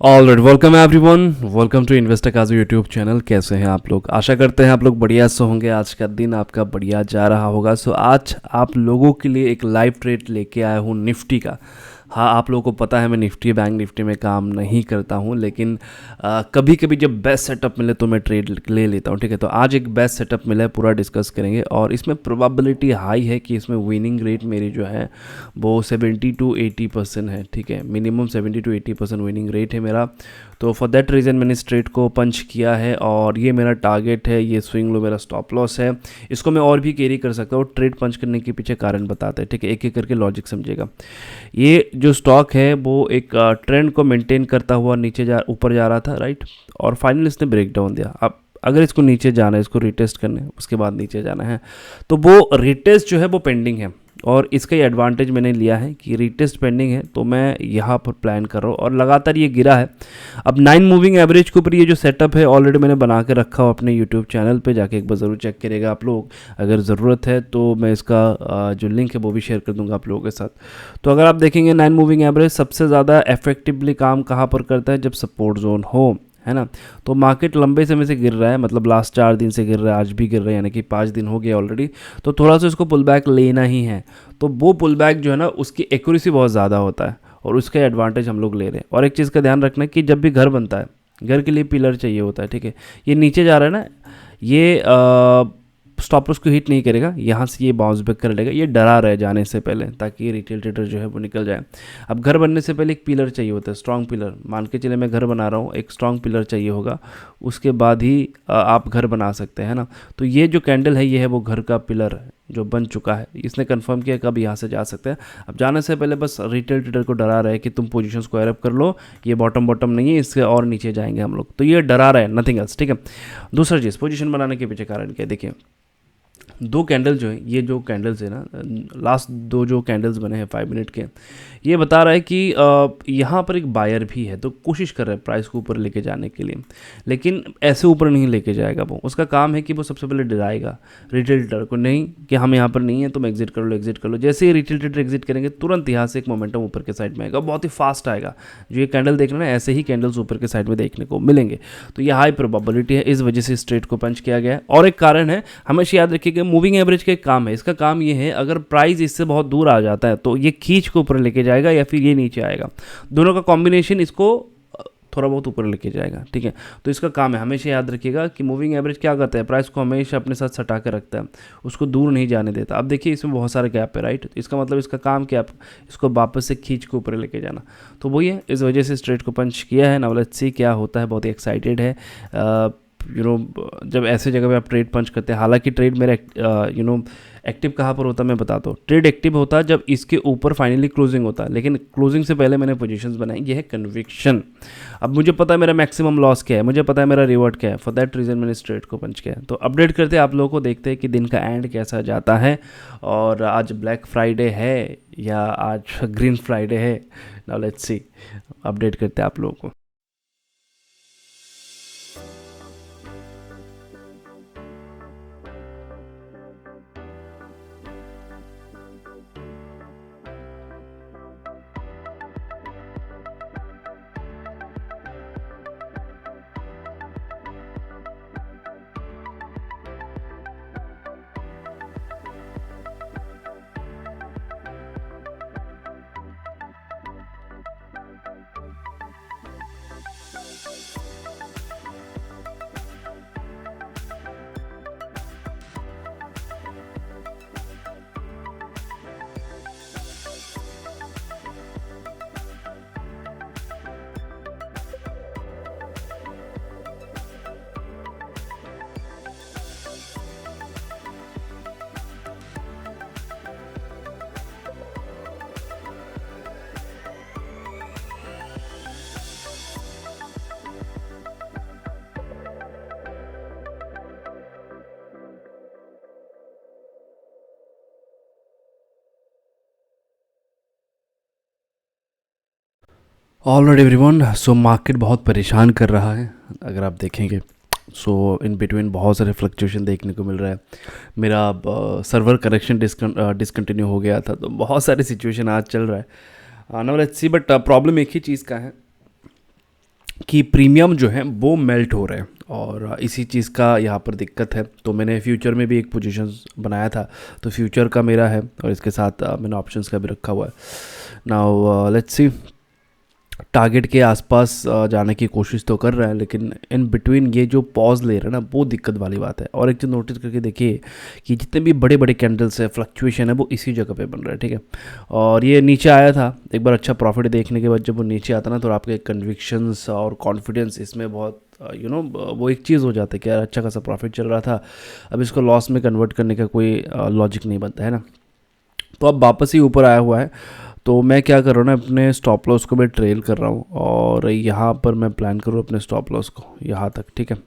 All right, welcome everyone, welcome to investor Kaju YouTube channel. कैसे हैं आप लोग? आशा करते हैं आप लोग बढ़िया से होंगे। आज का दिन आपका बढ़िया जा रहा होगा। सो आज आप लोगों के लिए एक लाइव ट्रेड लेके आया हूँ निफ्टी का। हाँ, आप लोगों को पता है मैं निफ्टी बैंक निफ्टी में काम नहीं करता हूँ, लेकिन कभी कभी जब बेस्ट सेटअप मिले तो मैं ट्रेड ले लेता हूँ। ठीक है, तो आज एक बेस्ट सेटअप मिला है, पूरा डिस्कस करेंगे और इसमें प्रोबेबिलिटी हाई है कि इसमें विनिंग रेट मेरी जो है वो 70 to 80% है। ठीक है, मिनिमम 70 to 80% विनिंग रेट है मेरा। तो फॉर दैट रीज़न मैंने इस ट्रेड को पंच किया है और ये मेरा टारगेट है, ये स्विंग लो मेरा स्टॉप लॉस है। इसको मैं और भी कैरी कर सकता हूँ। ट्रेड पंच करने के पीछे कारण बताते हैं, ठीक है, एक एक करके लॉजिक समझिएगा। ये जो स्टॉक है वो एक ट्रेंड को मेंटेन करता हुआ ऊपर जा रहा था, राइट, और फाइनल इसने ब्रेक डाउन दिया। अब अगर इसको नीचे जाना है, इसको रिटेस्ट करना है, उसके बाद नीचे जाना है, तो वो रिटेस्ट जो है वो पेंडिंग है। और इसका ये एडवांटेज मैंने लिया है कि रिटेस्ट पेंडिंग है, तो मैं यहाँ पर प्लान कर रहा हूँ और लगातार ये गिरा है। अब 9 मूविंग एवरेज के ऊपर ये जो सेटअप है ऑलरेडी मैंने बना के रखा हो अपने यूट्यूब चैनल पे, जाके एक बार ज़रूर चेक करिएगा आप लोग। अगर ज़रूरत है तो मैं इसका जो लिंक है वो भी शेयर कर दूंगा आप लोगों के साथ। तो अगर आप देखेंगे 9 मूविंग एवरेज सबसे ज़्यादा इफेक्टिवली काम कहाँ पर करता है? जब सपोर्ट जोन हो, है ना। तो मार्केट लंबे समय से गिर रहा है, मतलब लास्ट 4 दिन से गिर रहा है, आज भी गिर रहा है, यानी कि 5 दिन हो गया ऑलरेडी। तो थोड़ा सा इसको पुल बैक लेना ही है। तो वो पुल बैक जो है ना, उसकी एक्यूरेसी बहुत ज़्यादा होता है और उसका एडवांटेज हम लोग ले रहे हैं। और एक चीज़ का ध्यान रखना कि जब भी घर बनता है, घर के लिए पिलर चाहिए होता है। ठीक है, ये नीचे जा रहा है ना, ये स्टॉप लॉस को हिट नहीं करेगा, यहाँ से ये बाउंस बैक कर लेगा। ये डरा रहे जाने से पहले, ताकि रिटेल ट्रेडर जो है वो निकल जाए। अब घर बनने से पहले एक पिलर चाहिए होता है, स्ट्रॉन्ग पिलर। मान के चले मैं घर बना रहा हूँ, एक स्ट्रॉन्ग पिलर चाहिए होगा, उसके बाद ही आप घर बना सकते हैं ना। तो ये जो कैंडल है, ये है वो घर का पिलर जो बन चुका है। इसने कंफर्म किया कब यहाँ से जा सकते हैं। अब जाने से पहले बस रिटेल ट्रेडर को डरा रहे कि तुम पोजीशंस को एरप कर लो, ये बॉटम बॉटम नहीं है, इससे और नीचे जाएंगे हम लोग। तो ये डरा रहे, नथिंग एल्स। ठीक है, दूसरा चीज़ पोजीशन बनाने के पीछे कारण क्या है, देखिए। दो कैंडल जो है, ये जो कैंडल्स है ना, लास्ट दो जो कैंडल्स बने हैं 5 मिनट के, ये बता रहा है कि यहाँ पर एक बायर भी है, तो कोशिश कर रहा है प्राइस को ऊपर लेके जाने के लिए। लेकिन ऐसे ऊपर नहीं लेके जाएगा वो। उसका काम है कि वो सबसे पहले डराएगा रिटेल ट्रेडर को, नहीं कि हम यहाँ पर नहीं है, तुम एग्जिट कर लो एग्जिट कर लो। जैसे ही रिटेल ट्रेडर एग्जिट करेंगे, तुरंत यहाँ से एक मोमेंटम ऊपर के साइड में आएगा, बहुत ही फास्ट आएगा। जो ये कैंडल देख रहे हैं ना, ऐसे ही कैंडल्स ऊपर के साइड में देखने को मिलेंगे। तो ये हाई प्रोबेबिलिटी है, इस वजह से इस ट्रेड को पंच किया गया है। और एक कारण है, हमेशा याद रखिएगा, मूविंग एवरेज का एक काम है। इसका काम ये है, अगर प्राइस इससे बहुत दूर आ जाता है तो ये खींच को ऊपर लेके जाएगा या फिर ये नीचे आएगा। दोनों का कॉम्बिनेशन इसको थोड़ा बहुत ऊपर लेके जाएगा। ठीक है, तो इसका काम है, हमेशा याद रखिएगा कि मूविंग एवरेज क्या करता है, प्राइस को हमेशा अपने साथ सटा के रखता है, उसको दूर नहीं जाने देता। अब देखिए इसमें बहुत सारे गैप है, राइट। इसका मतलब इसका काम क्या, इसको वापस से खींच के ऊपर लेके जाना। तो वही है, इस वजह से स्ट्रेट को पंच किया है। नाउ लेट्स सी क्या होता है। बहुत ही एक्साइटेड है जब ऐसे जगह पे आप ट्रेड पंच करते हैं। हालांकि ट्रेड मेरा एक्टिव कहाँ पर होता है मैं बताता हूँ। ट्रेड एक्टिव होता है जब इसके ऊपर फाइनली क्लोजिंग होता है, लेकिन क्लोजिंग से पहले मैंने पोजीशंस बनाई। ये है कन्विक्शन। अब मुझे पता है मेरा मैक्सिमम लॉस क्या है, मुझे पता है मेरा रिवॉर्ड क्या है, फॉर दैट रीज़न मैंने इस ट्रेड को पंच किया। तो अपडेट करते हैं आप लोगों को, देखते हैं कि दिन का एंड कैसा जाता है। और आज ब्लैक फ्राइडे है या आज ग्रीन फ्राइडे है, नाउ लेट्स सी। अपडेट करते हैं आप लोगों को। ऑलराइट एवरीवन, सो मार्केट बहुत परेशान कर रहा है अगर आप देखेंगे। सो इन बिटवीन बहुत सारे फ्लक्चुएशन देखने को मिल रहा है। मेरा सर्वर कनेक्शन डिसकंटिन्यू हो गया था, तो बहुत सारी सिचुएशन आज चल रहा है। Now let's see, but problem एक ही चीज़ का है कि प्रीमियम जो है वो मेल्ट हो रहे हैं, और इसी चीज़ का यहाँ पर दिक्कत है। तो मैंने फ्यूचर में भी एक पोजीशन बनाया था, तो फ्यूचर का मेरा है और इसके साथ मैंने ऑप्शंस का भी रखा हुआ है। नाउ लेट्स सी, टारगेट के आसपास जाने की कोशिश तो कर रहा है, लेकिन इन बिटवीन ये जो पॉज ले रहा है ना, वो दिक्कत वाली बात है। और एक चीज़ नोटिस करके देखिए कि जितने भी बड़े बड़े कैंडल्स है, फ्लक्चुएशन है, वो इसी जगह पे बन रहा है, ठीक है। और ये नीचे आया था एक बार अच्छा प्रॉफिट देखने के बाद, जब वो नीचे आता ना तो आपके कन्विक्शंस और कॉन्फिडेंस इसमें बहुत वो एक चीज़ हो जाता है कि यार अच्छा खासा प्रॉफिट चल रहा था, अब इसको लॉस में कन्वर्ट करने का कोई लॉजिक नहीं बनता है ना। तो अब वापस ही ऊपर आया हुआ है, तो मैं क्या कर रहा हूँ ना, अपने स्टॉप लॉस को मैं ट्रेल कर रहा हूँ, और यहाँ पर मैं प्लान करूँ अपने स्टॉप लॉस को यहाँ तक, ठीक है।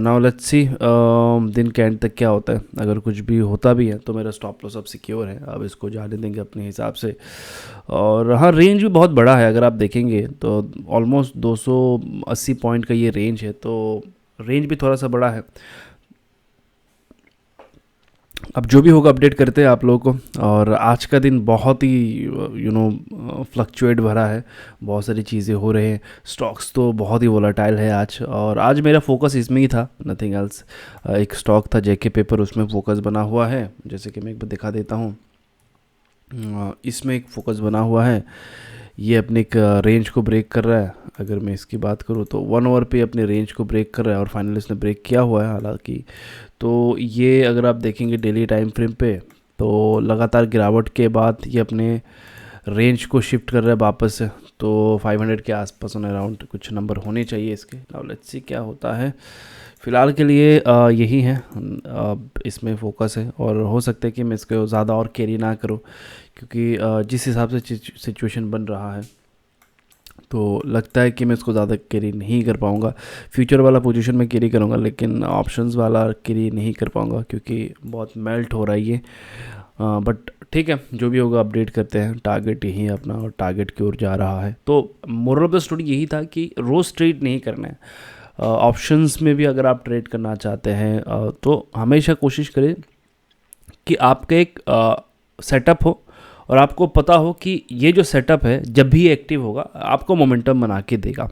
नाउ लेट्स सी दिन के एंड तक क्या होता है। अगर कुछ भी होता भी है तो मेरा स्टॉप लॉस अब सिक्योर है, अब इसको जाने देंगे अपने हिसाब से। और हाँ, रेंज भी बहुत बड़ा है, अगर आप देखेंगे तो ऑलमोस्ट 280 पॉइंट का ये रेंज है, तो रेंज भी थोड़ा सा बड़ा है। अब जो भी होगा अपडेट करते हैं आप लोगों को। और आज का दिन बहुत ही फ्लक्चुएट भरा है, बहुत सारी चीज़ें हो रहे हैं, स्टॉक्स तो बहुत ही वोलाटाइल है आज, और आज मेरा फोकस इसमें ही था, नथिंग एल्स। एक स्टॉक था जेके पेपर, उसमें फोकस बना हुआ है, जैसे कि मैं एक बार दिखा देता हूँ। इसमें एक फोकस बना हुआ है, ये अपने एक रेंज को ब्रेक कर रहा है। अगर मैं इसकी बात करूँ तो 1 आवर पे अपने रेंज को ब्रेक कर रहा है, और फाइनली इसने ब्रेक किया हुआ है हालांकि। तो ये अगर आप देखेंगे डेली टाइम फ्रेम पे, तो लगातार गिरावट के बाद ये अपने रेंज को शिफ्ट कर रहा है वापस से। तो 500 के आसपास ऑन अराउंड कुछ नंबर होने चाहिए इसके। नाउ लेट्स सी क्या होता है। फ़िलहाल के लिए यही है, इसमें फोकस है, और हो सकता है कि मैं इसको ज़्यादा और कैरी ना करूँ, क्योंकि जिस हिसाब से सिचुएशन बन रहा है तो लगता है कि मैं इसको ज़्यादा कैरी नहीं कर पाऊँगा। फ्यूचर वाला पोजीशन में कैरी करूँगा, लेकिन ऑप्शंस वाला कैरी नहीं कर पाऊँगा, क्योंकि बहुत मेल्ट हो रहा है ये। बट ठीक है, जो भी होगा अपडेट करते हैं। टारगेट यही है अपना, और टारगेट की ओर जा रहा है। तो मोरल ऑफ द स्टोरी यही था कि रोज़ ट्रेड नहीं करना है। ऑप्शंस में भी अगर आप ट्रेड करना चाहते हैं तो हमेशा कोशिश करें कि आपका एक सेटअप हो, और आपको पता हो कि ये जो सेटअप है जब भी एक्टिव होगा आपको मोमेंटम बना के देगा,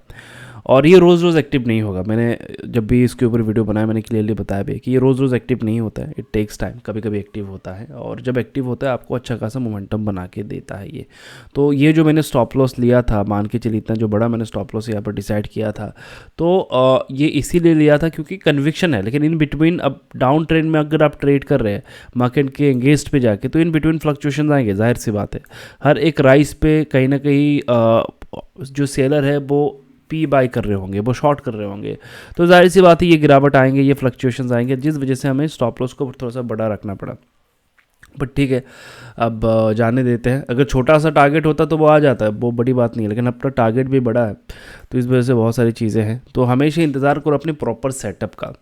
और ये रोज़ रोज़ एक्टिव नहीं होगा। मैंने जब भी इसके ऊपर वीडियो बनाया मैंने क्लियरली बताया भी कि ये रोज़ रोज़ एक्टिव नहीं होता है, इट टेक्स टाइम। कभी कभी एक्टिव होता है, और जब एक्टिव होता है आपको अच्छा खासा मोमेंटम बना के देता है ये। तो ये जो मैंने स्टॉप लॉस लिया था, मान के चलिए इतना जो बड़ा मैंने स्टॉप लॉस यहाँ पर डिसाइड किया था, तो ये इसीलिए लिया था क्योंकि कन्विक्शन है। लेकिन इन बिटवीन अब डाउन ट्रेंड में अगर आप ट्रेड कर रहे हैं मार्केट के एंगेस्ट पे जाके, तो इन बिटवीन फ्लक्चुएशन आएंगे, जाहिर सी बात है। हर एक राइस पे कहीं ना कहीं जो सेलर है वो पी बाई कर रहे होंगे, वो शॉर्ट कर रहे होंगे, तो जाहिर सी बात है ये गिरावट आएंगे, ये फ्लक्चुएशंस आएंगे, जिस वजह से हमें स्टॉप लॉस को थोड़ा सा बड़ा रखना पड़ा। बट ठीक है, अब जाने देते हैं। अगर छोटा सा टारगेट होता तो वो आ जाता है, वो बड़ी बात नहीं है, लेकिन अपना टारगेट भी बड़ा है, तो इस वजह से बहुत सारी चीज़ें हैं। तो हमेशा इंतज़ार करो अपने प्रॉपर सेटअप का।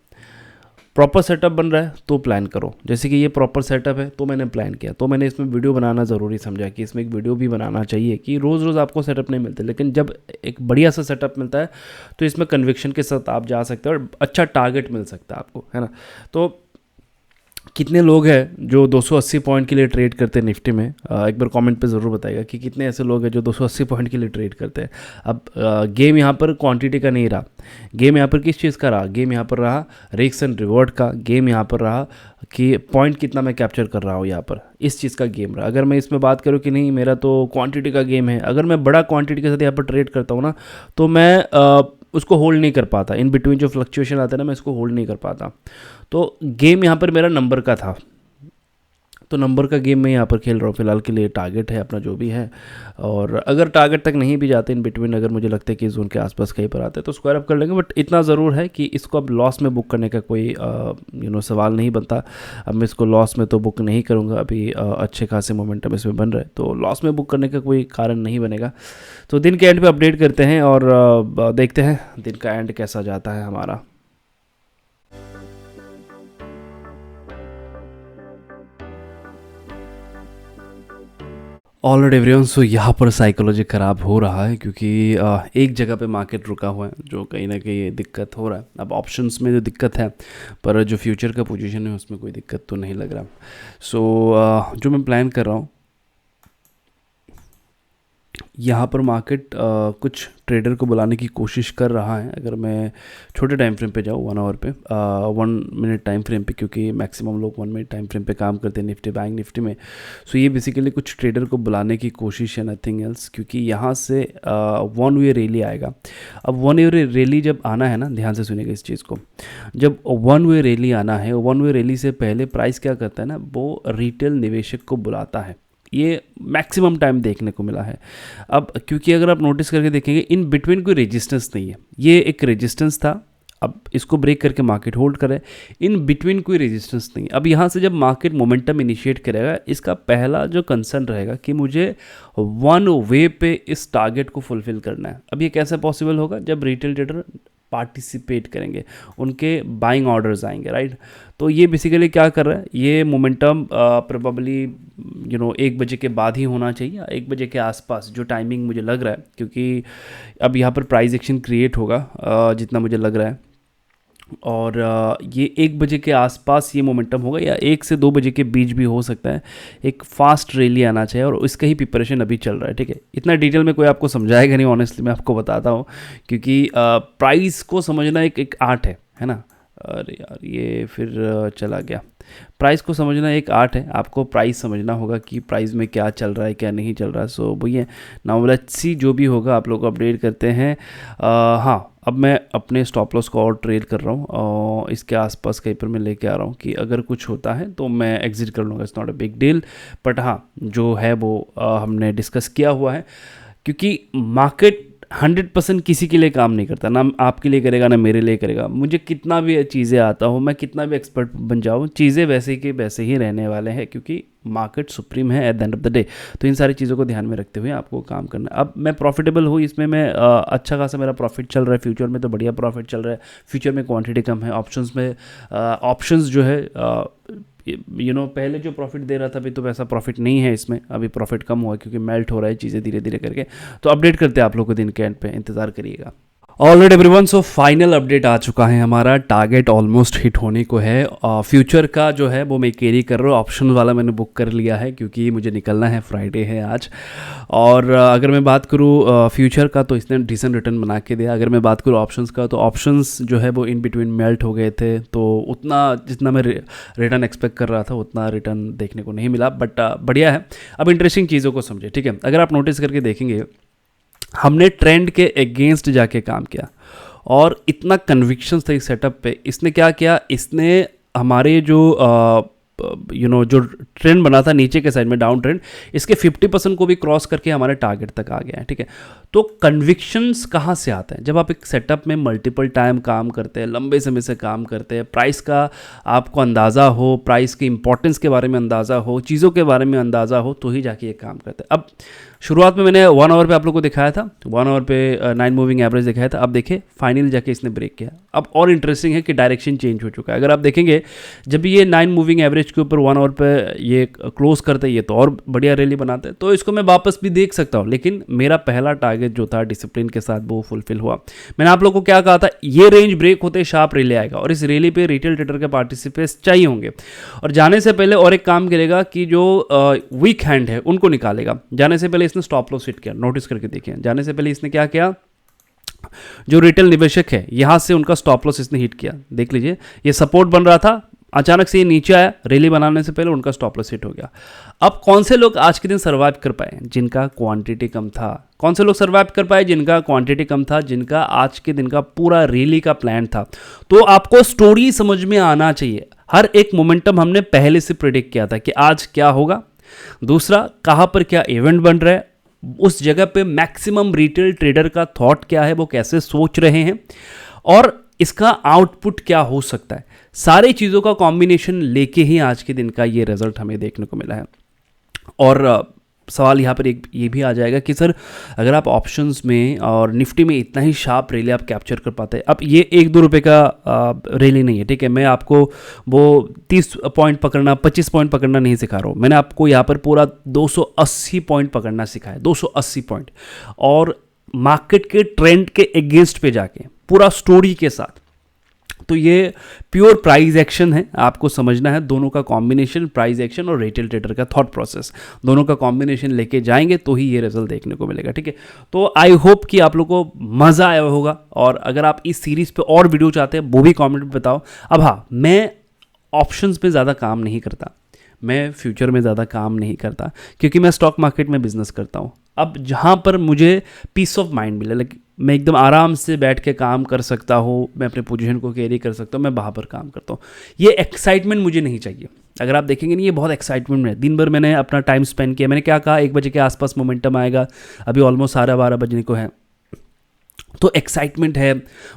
प्रॉपर सेटअप बन रहा है तो प्लान करो, जैसे कि ये प्रॉपर सेटअप है तो मैंने प्लान किया, तो मैंने इसमें वीडियो बनाना ज़रूरी समझा कि इसमें एक वीडियो भी बनाना चाहिए, कि रोज़ रोज़ आपको सेटअप नहीं मिलते, लेकिन जब एक बढ़िया सा सेटअप मिलता है तो इसमें कन्विक्शन के साथ आप जा सकते हो, और अच्छा टारगेट मिल सकता है आपको, है ना। तो कितने लोग हैं जो 280 पॉइंट के लिए ट्रेड करते हैं निफ्टी में? एक बार कमेंट पे ज़रूर बताइएगा कि कितने ऐसे लोग हैं जो 280 पॉइंट के लिए ट्रेड करते हैं। अब गेम यहाँ पर क्वांटिटी का नहीं रहा, गेम यहाँ पर किस चीज़ का रहा? गेम यहाँ पर रहा रिस्क एंड रिवॉर्ड का। गेम यहाँ पर रहा कि पॉइंट कितना मैं कैप्चर कर रहा हूँ, यहाँ पर इस चीज़ का गेम रहा। अगर मैं इसमें बात करूँ कि नहीं मेरा तो क्वांटिटी का गेम है, अगर मैं बड़ा क्वांटिटी के साथ यहाँ पर ट्रेड करता हूँ ना, तो मैं उसको होल्ड नहीं कर पाता। इन बिटवीन जो फ्लक्चुएशन आता है ना, मैं इसको होल्ड नहीं कर पाता। तो गेम यहाँ पर मेरा नंबर का था, तो नंबर का गेम मैं यहाँ पर खेल रहा हूँ। फिलहाल के लिए टारगेट है अपना जो भी है, और अगर टारगेट तक नहीं भी जाते इन बिटवीन, अगर मुझे लगता है कि जोन के आसपास कहीं पर आते हैं तो स्क्वायर अप कर लेंगे। बट इतना ज़रूर है कि इसको अब लॉस में बुक करने का कोई सवाल नहीं बनता। अब मैं इसको लॉस में तो बुक नहीं करूँगा, अभी अच्छे खासे मोमेंटम इसमें बन रहे हैं, तो लॉस में बुक करने का कोई कारण नहीं बनेगा। तो दिन के एंड पे अपडेट करते हैं, और देखते हैं दिन का एंड कैसा जाता है हमारा। ऑलराइट एवरीवन, सो यहाँ पर साइकोलॉजी ख़राब हो रहा है, क्योंकि एक जगह पे मार्केट रुका हुआ है, जो कहीं ना कहीं दिक्कत हो रहा है। अब ऑप्शंस में जो दिक्कत है, पर जो फ्यूचर का पोजीशन है उसमें कोई दिक्कत तो नहीं लग रहा। सो जो मैं प्लान कर रहा हूँ यहाँ पर मार्केट कुछ ट्रेडर को बुलाने की कोशिश कर रहा है। अगर मैं छोटे टाइम फ्रेम पे जाऊँ 1 आवर पे 1 मिनट टाइम फ्रेम पे, क्योंकि मैक्सिमम लोग 1 मिनट टाइम फ्रेम पे काम करते हैं निफ्टी बैंक निफ्टी में। सो ये बेसिकली कुछ ट्रेडर को बुलाने की कोशिश है, नथिंग एल्स, क्योंकि यहाँ से 1 वे रैली आएगा। अब 1 वे रैली जब आना है ना, ध्यान से सुनिएगा इस चीज़ को, जब 1 वे रैली आना है, 1 वे रैली से पहले प्राइस क्या करता है ना, वो रिटेल निवेशक को बुलाता है। ये मैक्सिमम टाइम देखने को मिला है। अब क्योंकि अगर आप नोटिस करके देखेंगे, इन बिटवीन कोई रेजिस्टेंस नहीं है, ये एक रेजिस्टेंस था, अब इसको ब्रेक करके मार्केट होल्ड करे, इन बिटवीन कोई रेजिस्टेंस नहीं। अब यहाँ से जब मार्केट मोमेंटम इनिशिएट करेगा, इसका पहला जो कंसर्न रहेगा कि मुझे 1 वे पे इस टारगेट को फुलफिल करना है। अब ये कैसे पॉसिबल होगा? जब रिटेल ट्रेडर पार्टिसिपेट करेंगे, उनके बाइंग ऑर्डर्स आएंगे, राइट। तो ये बेसिकली क्या कर रहा है, ये मोमेंटम प्रोबेबली 1 बजे के बाद ही होना चाहिए, 1 बजे के आसपास जो टाइमिंग मुझे लग रहा है, क्योंकि अब यहाँ पर प्राइस एक्शन क्रिएट होगा जितना मुझे लग रहा है। और ये 1 बजे के आसपास ये मोमेंटम होगा, या 1 से 2 बजे के बीच भी हो सकता है। एक फास्ट रैली आना चाहिए और इसका ही प्रिपरेशन अभी चल रहा है, ठीक है। इतना डिटेल में कोई आपको समझाएगा नहीं, ऑनेस्टली मैं आपको बताता हूँ, क्योंकि प्राइस को समझना एक आर्ट है ना। अरे यार ये फिर चला गया। प्राइस को समझना एक आर्ट है, आपको प्राइस समझना होगा कि प्राइस में क्या चल रहा है क्या नहीं चल रहा है। सो भैया नाउ लेट्स सी, जो भी होगा आप लोग अपडेट करते हैं। हाँ, अब मैं अपने स्टॉप लॉस को और ट्रेड कर रहा हूँ और इसके आसपास कहीं पर मैं लेके आ रहा हूँ कि अगर कुछ होता है तो मैं एग्जिट कर लूँगा, it's not a big deal. But हाँ, जो है वो हमने डिस्कस किया हुआ है, क्योंकि मार्केट 100% किसी के लिए काम नहीं करता, ना आपके लिए करेगा ना मेरे लिए करेगा। मुझे कितना भी चीज़ें आता हो, मैं कितना भी एक्सपर्ट बन जाऊँ, चीज़ें वैसे के वैसे ही रहने वाले हैं, क्योंकि मार्केट सुप्रीम है at the end of the day. तो इन सारी चीज़ों को ध्यान में रखते हुए आपको काम करना है। अब मैं प्रॉफिटेबल हूँ इसमें, मैं अच्छा खासा मेरा प्रॉफिट चल रहा है, फ्यूचर में तो बढ़िया प्रॉफिट चल रहा है। फ्यूचर में क्वांटिटी कम है, ऑप्शंस में ऑप्शंस जो है पहले जो प्रॉफिट दे रहा था अभी तो वैसा प्रॉफिट नहीं है इसमें, अभी प्रॉफिट कम हुआ है क्योंकि मेल्ट हो रहा है चीज़ें धीरे धीरे करके। तो अपडेट करते हैं आप लोग को दिन के एंड पे, इंतज़ार करिएगा। Alright everyone, so final update आ चुका है, हमारा टारगेट ऑलमोस्ट हिट होने को है। फ्यूचर का जो है वो मैं कैरी कर रहा हूँ, ऑप्शन वाला मैंने बुक कर लिया है क्योंकि मुझे निकलना है, फ्राइडे है आज। और अगर मैं बात करूँ फ्यूचर का तो इसने डिसेंट रिटर्न बना के दिया। अगर मैं बात करूँ ऑप्शंस का तो ऑप्शंस जो है वो इन बिटवीन मेल्ट हो गए थे, तो उतना जितना मैं रिटर्न एक्सपेक्ट कर रहा था उतना रिटर्न देखने को नहीं मिला। बट बढ़िया है। अब इंटरेस्टिंग चीज़ों को समझे, ठीक है। अगर आप नोटिस करके देखेंगे, हमने ट्रेंड के अगेंस्ट जाके काम किया और इतना कन्विक्शन था इस सेटअप पे। इसने क्या किया, इसने हमारे जो जो ट्रेंड बना था नीचे के साइड में, डाउन ट्रेंड, इसके 50% को भी क्रॉस करके हमारे टारगेट तक आ गया है, ठीक है। तो कन्विक्शंस कहाँ से आते हैं? जब आप एक सेटअप में मल्टीपल टाइम काम करते हैं, लंबे समय से काम करते हैं, प्राइस का आपको अंदाज़ा हो, प्राइस की इंपॉर्टेंस के बारे में अंदाज़ा हो, चीज़ों के बारे में अंदाज़ा हो, तो ही जाके ये काम करते हैं। अब शुरुआत में मैंने 1 आवर पे आप लोग को दिखाया था, 1 आवर पे 9 मूविंग एवरेज दिखाया था। अब देखिए फाइनली जाके इसने ब्रेक किया। अब और इंटरेस्टिंग है कि डायरेक्शन चेंज हो चुका है। अगर आप देखेंगे जब ये 9 मूविंग एवरेज के ऊपर 1 आवर पे ये क्लोज करते हैं, ये तो और बढ़िया रैली बनाते हैं, तो इसको मैं वापस भी देख सकता हूँ। लेकिन मेरा पहला टारगेट जो था डिसिप्लिन के साथ वो फुलफिल हुआ। मैंने आप लोग को क्या कहा था, ये रेंज ब्रेक होते शार्प रैली आएगा और इस रैली पे रिटेल ट्रेडर के पार्टिसिपेंट्स चाहिए होंगे। और जाने से पहले और एक काम करेगा कि जो वीक हैंड है उनको निकालेगा। जाने से पहले इसने स्टॉप लॉस हिट किया, नोटिस करके देखिए। जाने से पहले इसने क्या किया, जो रिटेल निवेशक है यहां से उनका स्टॉप लॉस इसने हिट किया। देख लीजिए, ये सपोर्ट बन रहा था, अचानक से ये नीचे आया, रैली बनाने से पहले उनका स्टॉप लॉस हिट हो गया। अब कौन से लोग आज के दिन सर्वाइव कर पाए, जिनका क्वांटिटी कम था? कौन से लोग सर्वाइव कर पाए जिनका क्वांटिटी कम था, जिनका आज के दिन का पूरा रैली का प्लान था? तो आपको स्टोरी समझ में आना चाहिए। हर एक मोमेंटम हमने पहले से प्रेडिक्ट किया था कि आज क्या होगा, दूसरा कहां पर क्या इवेंट बन रहा है, उस जगह पे मैक्सिमम रिटेल ट्रेडर का थॉट क्या है, वो कैसे सोच रहे हैं, और इसका आउटपुट क्या हो सकता है। सारी चीज़ों का कॉम्बिनेशन लेके ही आज के दिन का ये रिजल्ट हमें देखने को मिला है। और सवाल यहाँ पर एक ये भी आ जाएगा कि सर अगर आप ऑप्शंस में और निफ्टी में इतना ही शार्प रैली आप कैप्चर कर पाते हैं, अब ये 1-2 रुपये का रैली नहीं है, ठीक है। मैं आपको वो 30 पॉइंट पकड़ना, 25 पॉइंट पकड़ना नहीं सिखा रहा हूँ। मैंने आपको यहाँ पर पूरा 280 पॉइंट पकड़ना सिखाया, 280 पॉइंट, और मार्केट के ट्रेंड के अगेंस्ट पे जाके पूरा स्टोरी के साथ। तो ये प्योर प्राइस एक्शन है, आपको समझना है दोनों का कॉम्बिनेशन, प्राइस एक्शन और रिटेल ट्रेडर का थॉट प्रोसेस, दोनों का कॉम्बिनेशन लेके जाएंगे तो ही ये रिजल्ट देखने को मिलेगा। ठीक है, तो आई होप कि आप लोगों को मज़ा आया होगा, और अगर आप इस सीरीज़ पे और वीडियो चाहते हैं वो भी कमेंट में बताओ। अब हाँ, मैं ऑप्शंस पे ज़्यादा काम नहीं करता, मैं फ्यूचर में ज़्यादा काम नहीं करता, क्योंकि मैं स्टॉक मार्केट में बिजनेस करता हूँ। अब जहाँ पर मुझे पीस ऑफ माइंड मिले, लाइक मैं एकदम आराम से बैठ के काम कर सकता हूँ, मैं अपने पोजीशन को कैरी कर सकता हूँ, मैं वहाँ पर काम करता हूँ। ये एक्साइटमेंट मुझे नहीं चाहिए। अगर आप देखेंगे नहीं, ये बहुत एक्साइटमेंट में दिन भर मैंने अपना टाइम स्पेंड किया। मैंने क्या कहा, 1 बजे के आसपास मोमेंटम आएगा, अभी ऑलमोस्ट 12:30 बजने को है, तो एक्साइटमेंट है,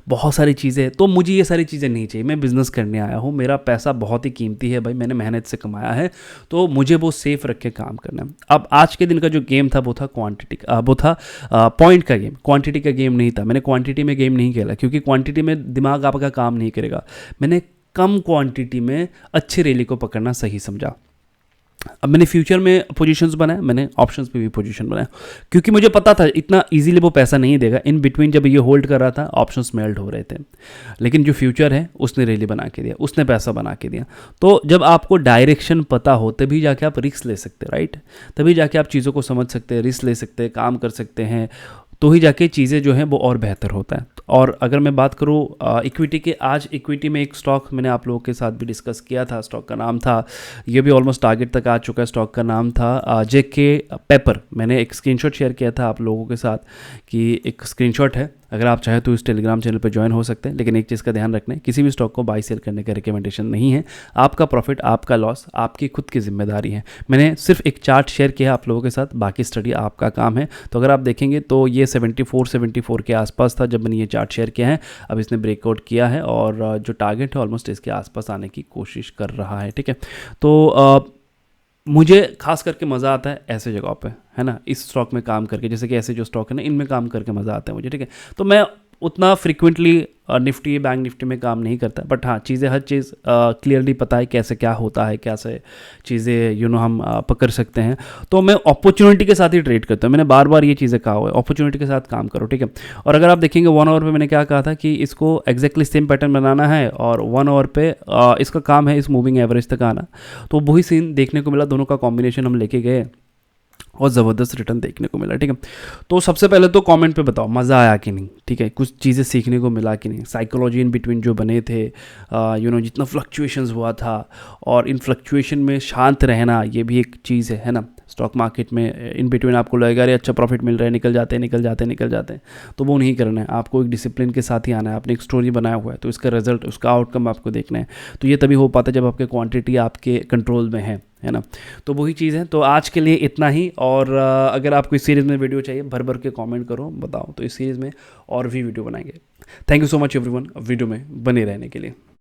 बहुत सारी चीज़ें, तो मुझे ये सारी चीज़ें नहीं चाहिए। मैं बिज़नेस करने आया हूँ, मेरा पैसा बहुत ही कीमती है भाई, मैंने मेहनत से कमाया है, तो मुझे वो सेफ रख के काम करना है। अब आज के दिन का जो गेम था वो था क्वांटिटी, वो था पॉइंट का गेम, क्वांटिटी का गेम नहीं था। मैंने क्वांटिटी में गेम नहीं खेला, क्योंकि क्वांटिटी में दिमाग आपका काम नहीं करेगा। मैंने कम क्वांटिटी में अच्छे रैली को पकड़ना सही समझा। अब मैंने फ्यूचर में पोजीशंस बनाए, मैंने ऑप्शंस पे भी पोजीशन बनाया, क्योंकि मुझे पता था इतना इजीली वो पैसा नहीं देगा। इन बिटवीन जब ये होल्ड कर रहा था, ऑप्शंस मेल्ट हो रहे थे, लेकिन जो फ्यूचर है उसने रैली बना के दिया, उसने पैसा बना के दिया। तो जब आपको डायरेक्शन पता हो तभी जाके आप रिस्क ले सकते हैं, राइट, तभी जाके आप चीज़ों को समझ सकते हैं, रिस्क ले सकते हैं, काम कर सकते हैं, तो ही जाके चीज़ें जो हैं वो और बेहतर होता है। और अगर मैं बात करूँ इक्विटी के, आज इक्विटी में एक स्टॉक मैंने आप लोगों के साथ भी डिस्कस किया था, स्टॉक का नाम था, ये भी ऑलमोस्ट टारगेट तक आ चुका है, स्टॉक का नाम था जेके पेपर। मैंने एक स्क्रीनशॉट शेयर किया था आप लोगों के साथ कि एक स्क्रीनशॉट है, अगर आप चाहें तो इस टेलीग्राम चैनल पर ज्वाइन हो सकते हैं। लेकिन एक चीज़ का ध्यान रखना है, किसी भी स्टॉक को बाई सेल करने का रिकमेंडेशन नहीं है। आपका प्रॉफिट, आपका लॉस आपकी खुद की जिम्मेदारी है। मैंने सिर्फ एक चार्ट शेयर किया आप लोगों के साथ, बाकी स्टडी आपका काम है। तो अगर आप देखेंगे तो ये 74 के आसपास था जब मैंने ये चार्ट शेयर किया है। अब इसने ब्रेकआउट किया है और जो टारगेट है ऑलमोस्ट इसके आसपास आने की कोशिश कर रहा है। ठीक है, तो मुझे खास करके मज़ा आता है ऐसे जगहों पे, है ना, इस स्टॉक में काम करके, जैसे कि ऐसे जो स्टॉक है ना, इनमें काम करके मज़ा आता है मुझे। ठीक है, तो मैं उतना फ्रिक्वेंटली निफ्टी, बैंक निफ्टी में काम नहीं करता, बट हाँ, चीज़ें, हर चीज़ क्लियरली पता है कैसे क्या होता है, कैसे चीज़ें हम पकड़ सकते हैं। तो मैं अपॉर्चुनिटी के साथ ही ट्रेड करता हूँ। मैंने बार बार ये चीज़ें कहा हुआ है, अपॉर्चुनिटी के साथ काम करो। ठीक है, और अगर आप देखेंगे 1 आवर पे मैंने क्या कहा था कि इसको एग्जैक्टली सेम पैटर्न बनाना है, और 1 आवर पे इसका काम है इस मूविंग एवरेज तक आना। तो वही सीन देखने को मिला, दोनों का कॉम्बिनेशन हम लेके गए और ज़बरदस्त रिटर्न देखने को मिला। ठीक है, तो सबसे पहले तो कमेंट पे बताओ मज़ा आया कि नहीं। ठीक है, कुछ चीज़ें सीखने को मिला कि नहीं, साइकोलॉजी इन बिटवीन जो बने थे, जितना फ्लक्चुएशंस हुआ था, और इन फ्लक्चुएशन में शांत रहना, ये भी एक चीज़ है ना। स्टॉक मार्केट में इन बिटवीन आपको लगेगा अरे अच्छा प्रॉफिट मिल रहा है, निकल जाते हैं, तो वो नहीं करना है। आपको एक डिसिप्लिन के साथ ही आना है। आपने एक स्टोरी बनाया हुआ है, तो इसका रिजल्ट, उसका आउटकम आपको देखना है। तो ये तभी हो पाता है जब आपके क्वांटिटी आपके कंट्रोल में है ना। तो वही चीज़ है। तो आज के लिए इतना ही, और अगर आपको इस सीरीज़ में वीडियो चाहिए, भर भर के कमेंट करो, बताओ, तो इस सीरीज़ में और भी वीडियो बनाएंगे। Thank you so much everyone video में बने रहने के लिए।